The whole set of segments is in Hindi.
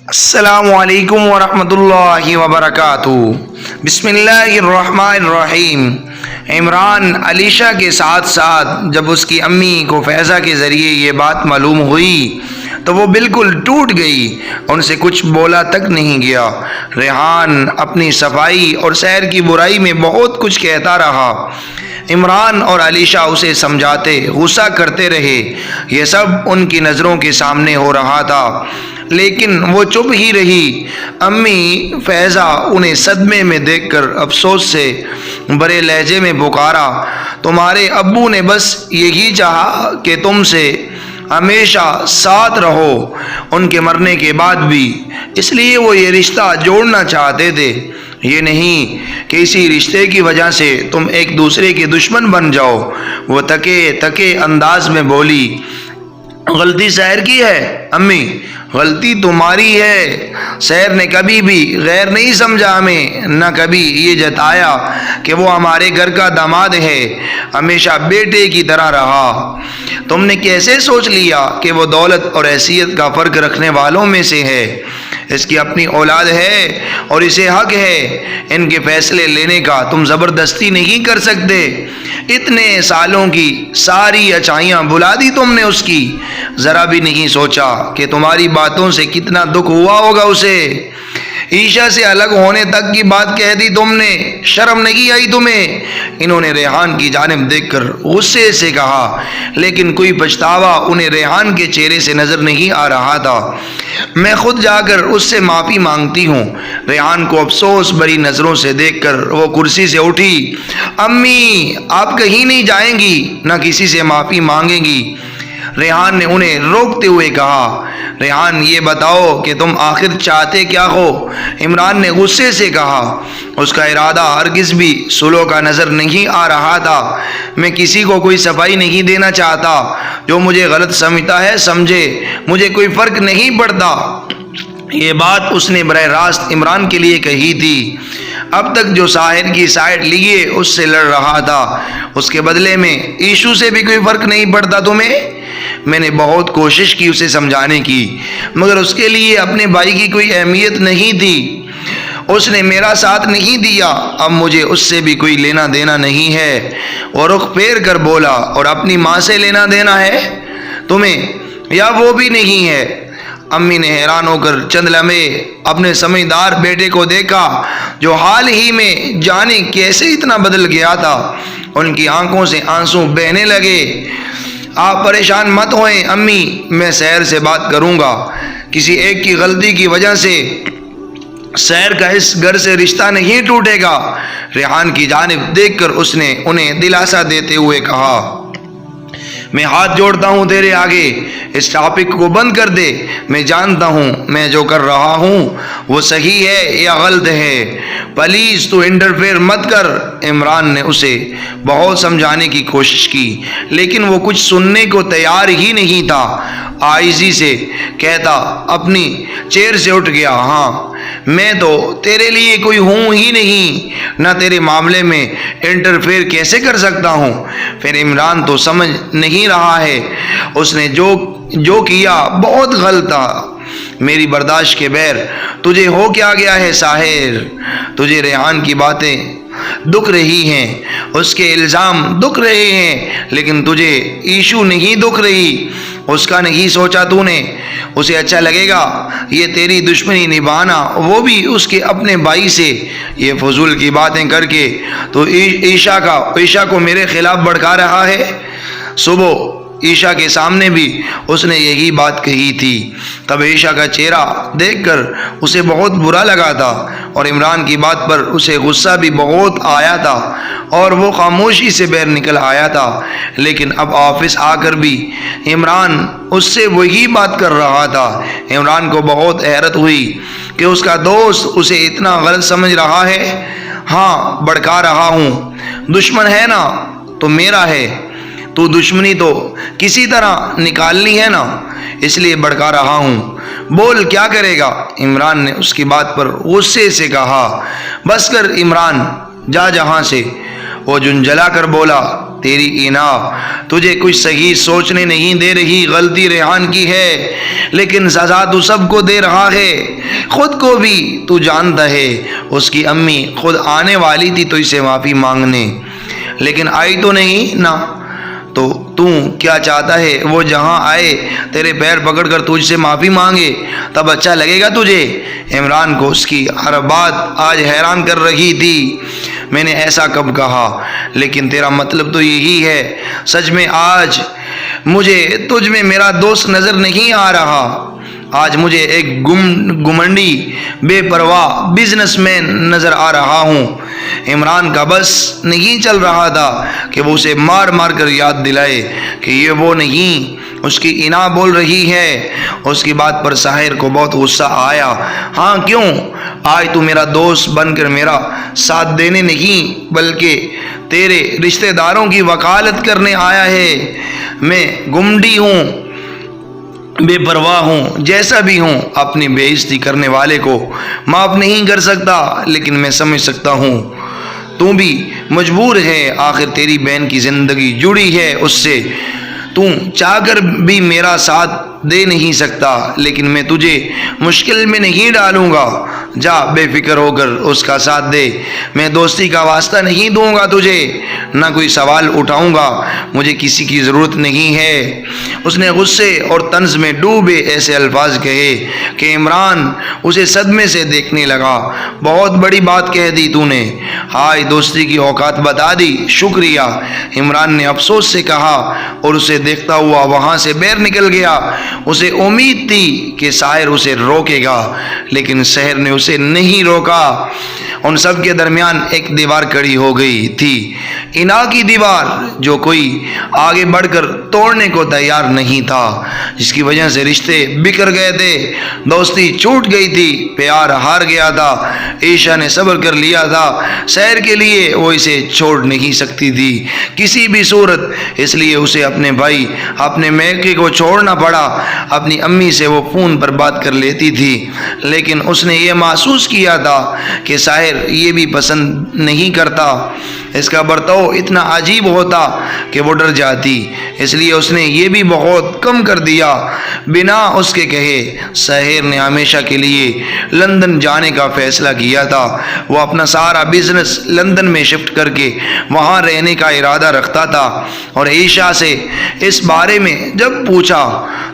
अस्सलामुअलैकुम वरहमतुल्लाहि वबरकातुहू। बिस्मिल्लाहिर्रहमानिर्रहीम। इमरान अलीशा के साथ साथ जब उसकी अम्मी को फैज़ा के ज़रिए ये बात मालूम हुई तो वो बिल्कुल टूट गई, उनसे कुछ बोला तक नहीं गया। रेहान अपनी सफाई और सैर की बुराई में बहुत कुछ कहता रहा। इमरान और अलीशा उसे समझाते, गुस्सा करते रहे। यह सब उनकी नज़रों के सामने हो रहा था, लेकिन वो चुप ही रही। अम्मी फैज़ा उन्हें सदमे में देखकर अफसोस से बड़े लहजे में पुकारा, तुम्हारे अब्बू ने बस यही चाहा कि तुमसे हमेशा साथ रहो, उनके मरने के बाद भी। इसलिए वो ये रिश्ता जोड़ना चाहते थे, ये नहीं कि इसी रिश्ते की वजह से तुम एक दूसरे के दुश्मन बन जाओ। वो तके तके अंदाज में बोली, गलती सहर की है अम्मी, गलती तुम्हारी है। सहर ने कभी भी गैर नहीं समझा हमें, न कभी ये जताया कि वो हमारे घर का दामाद है, हमेशा बेटे की तरह रहा। तुमने कैसे सोच लिया कि वो दौलत और हैसियत का फ़र्क रखने वालों में से है? इसकी अपनी औलाद है और इसे हक है इनके फैसले लेने का, तुम ज़बरदस्ती नहीं कर सकते। इतने सालों की सारी अच्छाइयाँ भुला दी तुमने उसकी, ज़रा भी नहीं सोचा कि तुम्हारी बातों से कितना दुख हुआ होगा उसे। ईशा से अलग होने तक की बात कह दी तुमने, शर्म नहीं आई तुम्हें? इन्होंने रेहान की जानिब देखकर गुस्से से कहा, लेकिन कोई पछतावा उन्हें रेहान के चेहरे से नज़र नहीं आ रहा था। मैं खुद जाकर उससे माफ़ी मांगती हूँ। रेहान को अफसोस भरी नज़रों से देखकर वो कुर्सी से उठी। अम्मी, आप कहीं नहीं जाएंगी, न किसी से माफ़ी मांगेंगी। रेहान ने उन्हें रोकते हुए कहा, रेहान ये बताओ कि तुम आखिर चाहते क्या हो? इमरान ने गुस्से से कहा। उसका इरादा हरगिज़ भी सुलह का नज़र नहीं आ रहा था। मैं किसी को कोई सफाई नहीं देना चाहता, जो मुझे गलत समझता है समझे, मुझे कोई फ़र्क नहीं पड़ता। ये बात उसने बरह रास्त इमरान के लिए कही थी। अब तक जो साहिर की साइड लिए उससे लड़ रहा था, उसके बदले में ईशू से भी कोई फ़र्क नहीं पड़ता तुम्हें? मैंने बहुत कोशिश की उसे समझाने की, मगर उसके लिए अपने भाई की कोई अहमियत नहीं थी। उसने मेरा साथ नहीं दिया, अब मुझे उससे भी कोई लेना देना नहीं है। वो रुख फेर कर बोला, और अपनी माँ से लेना देना है तुम्हें, या वो भी नहीं है? अम्मी ने हैरान होकर चंद लम्हे अपने समझदार बेटे को देखा, जो हाल ही में जाने कैसे इतना बदल गया था। उनकी आंखों से आंसू बहने लगे। आप परेशान मत होएं अम्मी, मैं सहर से बात करूंगा। किसी एक की गलती की वजह से सहर का इस घर से रिश्ता नहीं टूटेगा। रेहान की जानिब देखकर उसने उन्हें दिलासा देते हुए कहा, मैं हाथ जोड़ता हूँ तेरे आगे, इस टॉपिक को बंद कर दे। मैं जानता हूँ मैं जो कर रहा हूँ वो सही है या गलत है, प्लीज़ तू इंटरफेयर मत कर। इमरान ने उसे बहुत समझाने की कोशिश की, लेकिन वो कुछ सुनने को तैयार ही नहीं था। आइजी से कहता अपनी चेयर से उठ गया, हाँ मैं तो तेरे लिए कोई हूँ ही नहीं, ना तेरे मामले में इंटरफेयर कैसे कर सकता हूँ। फिर इमरान तो समझ नहीं रहा है, उसने जो किया बहुत गलत था। मेरी बर्दाश्त के बैर तुझे हो क्या गया है साहिर? तुझे रेहान की बातें दुख रही हैं, उसके इल्ज़ाम दुख रहे हैं, लेकिन तुझे ईशू नहीं दुख रही। उसका नहीं सोचा तूने? उसे अच्छा लगेगा ये तेरी दुश्मनी निभाना, वो भी उसके अपने भाई से? ये फजूल की बातें करके तो ईशा को मेरे खिलाफ भड़का रहा है। सुबह ईशा के सामने भी उसने यही बात कही थी। तब ईशा का चेहरा देखकर उसे बहुत बुरा लगा था, और इमरान की बात पर उसे गुस्सा भी बहुत आया था, और वो खामोशी से बाहर निकल आया था। लेकिन अब ऑफिस आकर भी इमरान उससे वही बात कर रहा था। इमरान को बहुत हैरत हुई कि उसका दोस्त उसे इतना गलत समझ रहा है। हाँ, भड़का रहा हूँ, दुश्मन है ना तो मेरा है, तो दुश्मनी तो किसी तरह निकालनी है ना, इसलिए भड़का रहा हूँ। बोल क्या करेगा? इमरान ने उसकी बात पर गुस्से से कहा। बस कर इमरान, जा जहाँ से। वो झुंझला कर बोला, तेरी इना तुझे कुछ सही सोचने नहीं दे रही, गलती रेहान की है, लेकिन सजा तू सबको दे रहा है। खुद को भी तू जानता है, उसकी अम्मी खुद आने वाली थी तुझसे माफ़ी मांगने, लेकिन आई तो नहीं ना। तो तू क्या चाहता है वो जहाँ आए तेरे पैर पकड़कर तुझसे माफ़ी मांगे, तब अच्छा लगेगा तुझे? इमरान को उसकी हर बात आज हैरान कर रही थी। मैंने ऐसा कब कहा? लेकिन तेरा मतलब तो यही है। सच में आज मुझे तुझ में मेरा दोस्त नज़र नहीं आ रहा। आज मुझे एक घुमंडी बेपरवाह बिजनेसमैन नज़र आ रहा हूँ। इमरान का बस नहीं चल रहा था कि वो उसे मार मार कर याद दिलाए कि ये वो नहीं, उसकी इना बोल रही है। उसकी बात पर साहिर को बहुत गुस्सा आया। हाँ क्यों? आज तू मेरा दोस्त बनकर मेरा साथ देने नहीं बल्कि तेरे रिश्तेदारों की वकालत करने आया है। मैं गुमडी हूँ, बेपरवाह हूँ, जैसा भी हूँ, अपनी बेइज्जती करने वाले को माफ़ नहीं कर सकता। लेकिन मैं समझ सकता हूँ तू भी मजबूर है, आखिर तेरी बहन की ज़िंदगी जुड़ी है उससे। तू चाहकर भी मेरा साथ दे नहीं सकता, लेकिन मैं तुझे मुश्किल में नहीं डालूंगा। जा बेफिक्र होकर उसका साथ दे। मैं दोस्ती का वास्ता नहीं दूंगा तुझे, ना कोई सवाल उठाऊंगा, मुझे किसी की ज़रूरत नहीं है। उसने गुस्से और तंज में डूबे ऐसे अल्फाज कहे कि इमरान उसे सदमे से देखने लगा। बहुत बड़ी बात कह दी तूने, हाय दोस्ती की औकात बता दी, शुक्रिया। इमरान ने अफसोस से कहा और उसे देखता हुआ वहाँ से बाहर निकल गया। उसे उम्मीद थी कि साहिर उसे रोकेगा, लेकिन साहिर ने उसे नहीं रोका। उन सब के दरमियान एक दीवार खड़ी हो गई थी, इना की दीवार, जो कोई आगे बढ़कर तोड़ने को तैयार नहीं था, जिसकी वजह से रिश्ते बिखर गए थे, दोस्ती छूट गई थी, प्यार हार गया था। ईशा ने सब्र कर लिया था, शहर के लिए वो इसे छोड़ नहीं सकती थी किसी भी सूरत, इसलिए उसे अपने भाई अपने मैके को छोड़ना पड़ा। अपनी अम्मी से वो फ़ोन पर बात कर लेती थी, लेकिन उसने ये महसूस किया था कि साहिर ये भी पसंद नहीं करता। इसका बर्ताव इतना अजीब होता कि वो डर जाती, इसलिए उसने ये भी बहुत कम कर दिया। बिना उसके कहे साहिर ने हमेशा के लिए लंदन जाने का फ़ैसला किया था। वो अपना सारा बिजनेस लंदन में शिफ्ट करके वहाँ रहने का इरादा रखता था, और ईशा से इस बारे में जब पूछा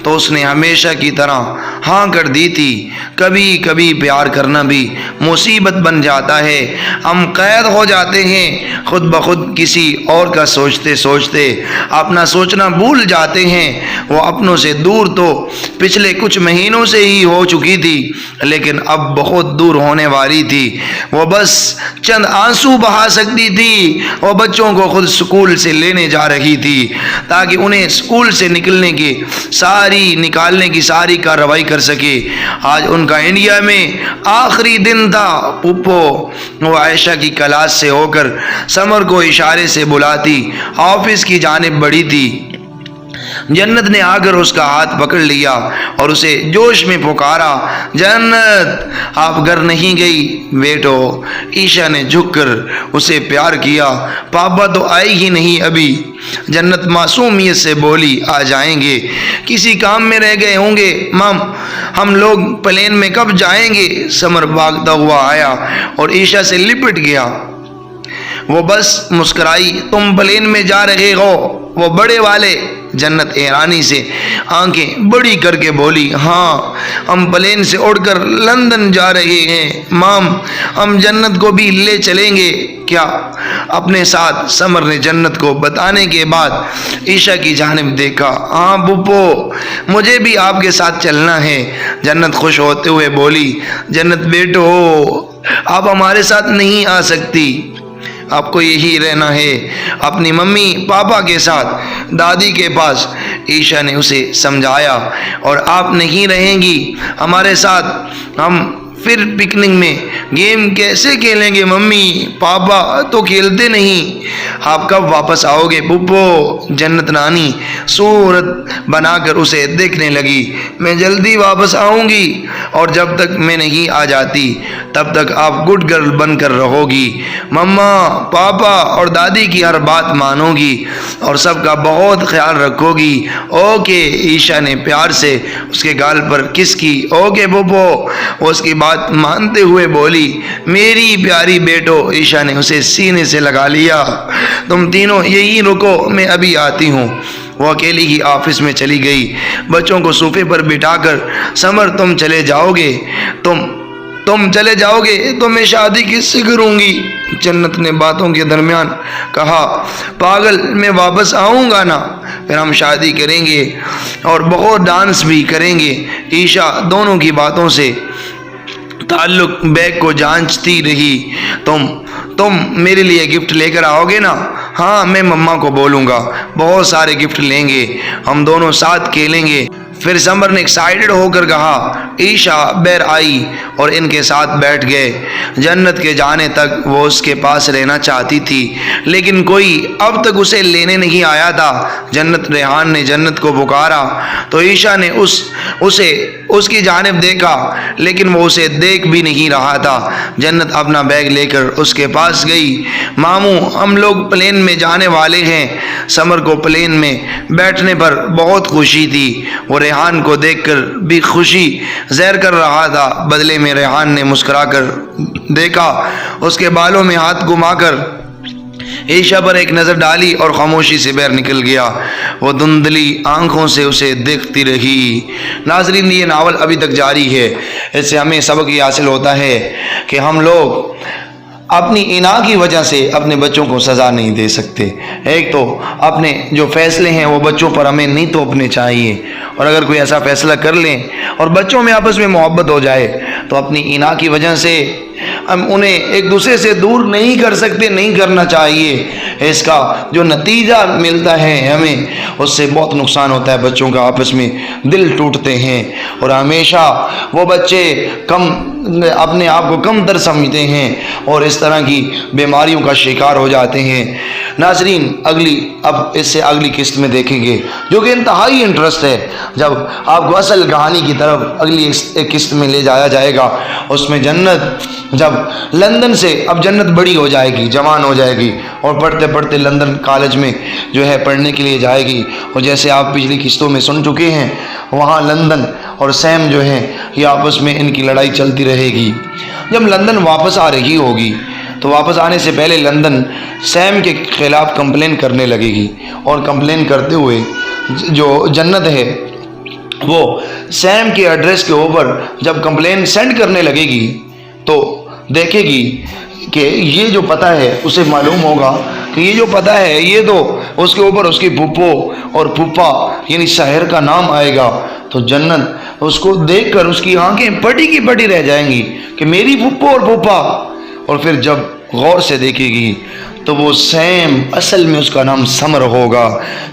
तो उसने हमेशा की तरह हाँ कर दी थी। कभी कभी प्यार करना भी मुसीबत बन जाता है, हम कैद हो जाते हैं खुद ब खुद किसी और का सोचते सोचते, अपना सोचना भूल जाते हैं। वो अपनों से दूर तो पिछले कुछ महीनों से ही हो चुकी थी, लेकिन अब बहुत दूर होने वाली थी। वो बस चंद आंसू बहा सकती थी। वो बच्चों को खुद स्कूल से लेने जा रही थी ताकि उन्हें स्कूल से निकालने की सारी कार्रवाई कर सके। आज उनका इंडिया में आखिरी दिन था। पुप्पो वो आयशा की क्लास से होकर समर को इशारे से बुलाती ऑफिस की जानिब बढ़ी थी। जन्नत ने आकर उसका हाथ पकड़ लिया और उसे जोश में पुकारा, जन्नत आप घर नहीं गई? बेटो, ईशा ने झुककर उसे प्यार किया। पापा तो आए ही नहीं अभी। जन्नत मासूमियत से बोली, आ जाएंगे, किसी काम में रह गए होंगे। मम, हम लोग प्लेन में कब जाएंगे? समर भागता हुआ आया और ईशा से लिपट गया। वो बस मुस्कुराई, तुम प्लेन में जा रहे हो, वो बड़े वाले? जन्नत हैरानी से आंखें बड़ी करके बोली, हाँ, हम प्लेन से उड़कर लंदन जा रहे हैं। माम, हम जन्नत को भी ले चलेंगे क्या अपने साथ? समर ने जन्नत को बताने के बाद ईशा की जानिब देखा। हाँ बुप्पो, मुझे भी आपके साथ चलना है। जन्नत खुश होते हुए बोली, जन्नत बेटो, आप हमारे साथ नहीं आ सकती, आपको यही रहना है अपनी मम्मी पापा के साथ, दादी के पास। ईशा ने उसे समझाया, और आप नहीं रहेंगी हमारे साथ, हम फिर पिकनिक में गेम कैसे खेलेंगे मम्मी पापा तो खेलते नहीं, आप कब वापस आओगे पुप्पो। जन्नत नानी सूरत बनाकर उसे देखने लगी, मैं जल्दी वापस आऊँगी और जब तक मैं नहीं आ जाती तब तक आप गुड गर्ल बनकर रहोगी, मम्मा पापा और दादी की हर बात मानोगी और सबका बहुत ख्याल रखोगी। ओके। ईशा ने प्यार से उसके गाल पर किस की। ओके पुप्पो। वो उसकी बात मानते हुए बोली, मेरी प्यारी बेटो। ईशा ने उसे सीने से लगा लिया। तुम तीनों यहीं रुको, मैं अभी आती हूँ। वो अकेली ही ऑफिस में चली गई। बच्चों को सोफे पर बिठाकर, समर तुम चले जाओगे, तुम चले जाओगे तो मैं शादी किससे करूँगी। जन्नत ने बातों के दरमियान कहा, पागल मैं वापस आऊँगा ना, फिर हम शादी करेंगे और बहुत डांस भी करेंगे। ईशा दोनों की बातों से ताल्लुक बैग को जांचती रही। तुम मेरे लिए गिफ्ट लेकर आओगे ना। हाँ मैं मम्मा को बोलूँगा, बहुत सारे गिफ्ट लेंगे, हम दोनों साथ खेलेंगे। फिर समर ने एक्साइटेड होकर कहा। ईशा बैर आई और इनके साथ बैठ गए। जन्नत के जाने तक वो उसके पास रहना चाहती थी, लेकिन कोई अब तक उसे लेने नहीं आया था। रेहान ने जन्नत को पुकारा तो ईशा ने उसे उसकी जानिब देखा, लेकिन वो उसे देख भी नहीं रहा था। जन्नत अपना बैग लेकर उसके पास गई। मामू हम लोग प्लेन में जाने वाले हैं। समर को प्लेन में बैठने पर बहुत खुशी थी। वो रेहान को देखकर भी खुशी ज़ाहिर कर रहा था। बदले में रेहान ने मुस्कुराकर देखा, उसके बालों में हाथ घुमाकर ईशा पर एक नज़र डाली और खामोशी से बाहर निकल गया। वो धुंधली आंखों से उसे देखती रही। नाज़रीन ये नावल अभी तक जारी है। इससे हमें सबक ये हासिल होता है कि हम लोग अपनी इना की वजह से अपने बच्चों को सज़ा नहीं दे सकते। एक तो अपने जो फ़ैसले हैं वो बच्चों पर हमें नहीं थोपने चाहिए, और अगर कोई ऐसा फ़ैसला कर लें और बच्चों में आपस में मोहब्बत हो जाए तो अपनी इना की वजह से हम उन्हें एक दूसरे से दूर नहीं कर सकते, नहीं करना चाहिए। इसका जो नतीजा मिलता है हमें, उससे बहुत नुकसान होता है। बच्चों का आपस में दिल टूटते हैं और हमेशा वो बच्चे अपने आप को कम तर समझते हैं और इस तरह की बीमारियों का शिकार हो जाते हैं। नाज़रीन अब इससे अगली किस्त में देखेंगे जो कि इंतहाई इंटरेस्ट है, जब आपको असल कहानी की तरफ अगली एक किस्त में ले जाया जाएगा। उसमें जन्नत जब लंदन से, अब जन्नत बड़ी हो जाएगी, जवान हो जाएगी और पढ़ते पढ़ते लंदन कॉलेज में जो है पढ़ने के लिए जाएगी। और जैसे आप पिछली किस्तों में सुन चुके हैं, वहाँ लंदन और सैम जो है ये आपस में इनकी लड़ाई चलती रहेगी। जब लंदन वापस आ रही होगी तो वापस आने से पहले लंदन सैम के ख़िलाफ़ कंप्लेन करने लगेगी और कंप्लेन करते हुए जो जन्नत है वो सैम के एड्रेस के ऊपर जब कंप्लेन सेंड करने लगेगी तो देखेगी कि ये जो पता है उसे मालूम होगा कि ये जो पता है ये तो उसके ऊपर उसकी फूफो और फूफा यानी शहर का नाम आएगा। तो जन्नत उसको देखकर उसकी आंखें पटी की पटी रह जाएंगी कि मेरी फूफो और फूफा। और फिर जब गौर से देखेगी तो वो सैम असल में उसका नाम समर होगा,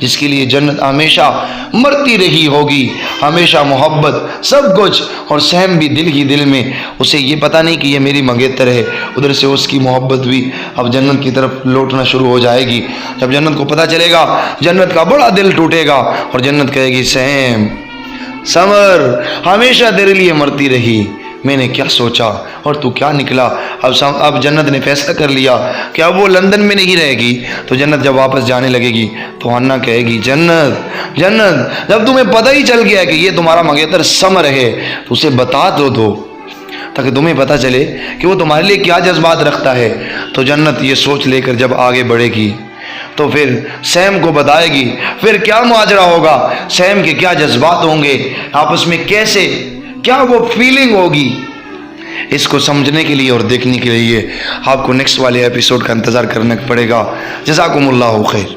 जिसके लिए जन्नत हमेशा मरती रही होगी, हमेशा मोहब्बत सब कुछ। और सैम भी दिल ही दिल में, उसे ये पता नहीं कि ये मेरी मंगेतर है, उधर से उसकी मोहब्बत भी अब जन्नत की तरफ लौटना शुरू हो जाएगी। जब जन्नत को पता चलेगा जन्नत का बड़ा दिल टूटेगा और जन्नत कहेगी, सैम समर हमेशा तेरे लिए मरती रही, मैंने क्या सोचा और तू क्या निकला। अब जन्नत ने फैसला कर लिया कि अब वो लंदन में नहीं रहेगी। तो जन्नत जब वापस जाने लगेगी तो हन्ना कहेगी, जन्नत जब तुम्हें पता ही चल गया कि ये तुम्हारा मंगेतर समर है तो उसे बता दो ताकि तुम्हें पता चले कि वो तुम्हारे लिए क्या जज्बात रखता है। तो जन्नत ये सोच लेकर जब आगे बढ़ेगी तो फिर सैम को बताएगी, फिर क्या मुआजरा होगा, सैम के क्या जज्बात होंगे, आपस में कैसे क्या वो फीलिंग होगी। इसको समझने के लिए और देखने के लिए आपको नेक्स्ट वाले एपिसोड का इंतज़ार करना पड़ेगा। जज़ाकुमुल्लाहु खैर।